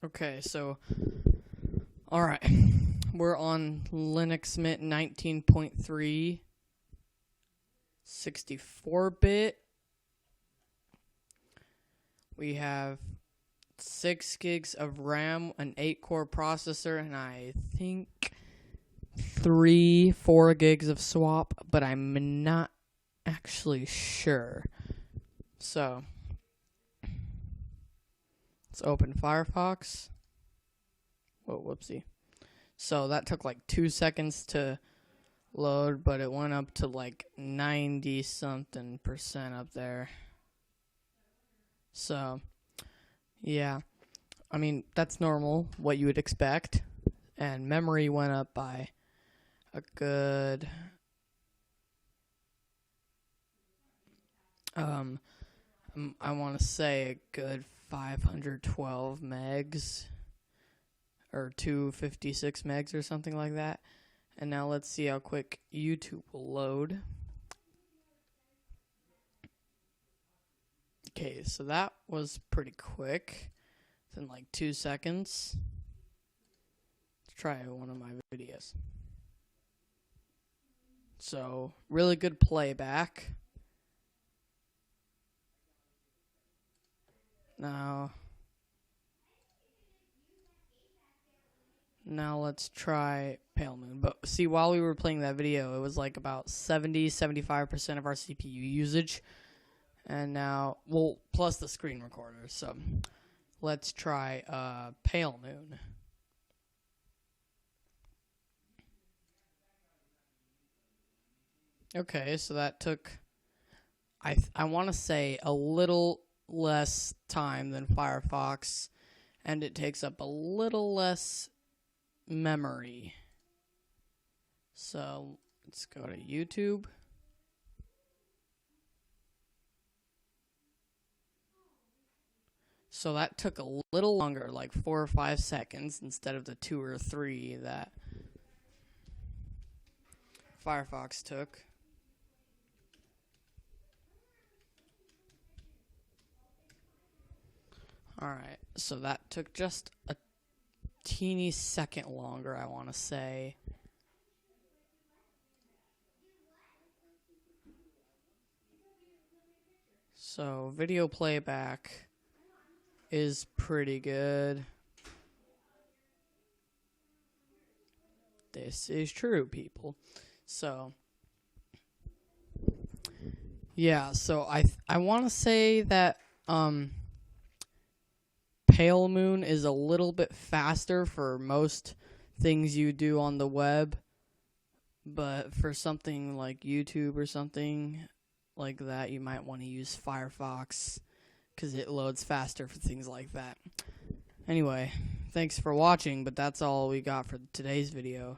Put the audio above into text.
Okay, so, alright. We're on Linux Mint 19.3, 64-bit. We have 6 gigs of RAM, an 8-core processor, and I think 4 gigs of swap, but I'm not actually sure. So, let's open Firefox. Whoa, whoopsie. So that took like 2 seconds to load, but it went up to like 90-something% up there. So, yeah. I mean, that's normal, what you would expect. And memory went up by a good... I want to say a good 512 megs. Or 256 megs or something like that. And now let's see how quick YouTube will load. Okay, so that was pretty quick. Within like 2 seconds. Let's try one of my videos. So, really good playback. Now let's try Palemoon. But see, while we were playing that video, it was like about 70-75% of our CPU usage. And now, well, plus the screen recorder. So let's try Palemoon. Okay, so that took, I want to say, a little less time than Firefox. And it takes up a little less memory. So let's go to YouTube. So that took a little longer, like 4 or 5 seconds instead of the 2 or 3 that Firefox took. Alright, so that took just a teeny second longer, I want to say. So, video playback is pretty good. This is true, people. So, yeah, so I want to say that, Palemoon is a little bit faster for most things you do on the web, but for something like YouTube or something like that, you might want to use Firefox because it loads faster for things like that. Anyway, thanks for watching, but that's all we got for today's video.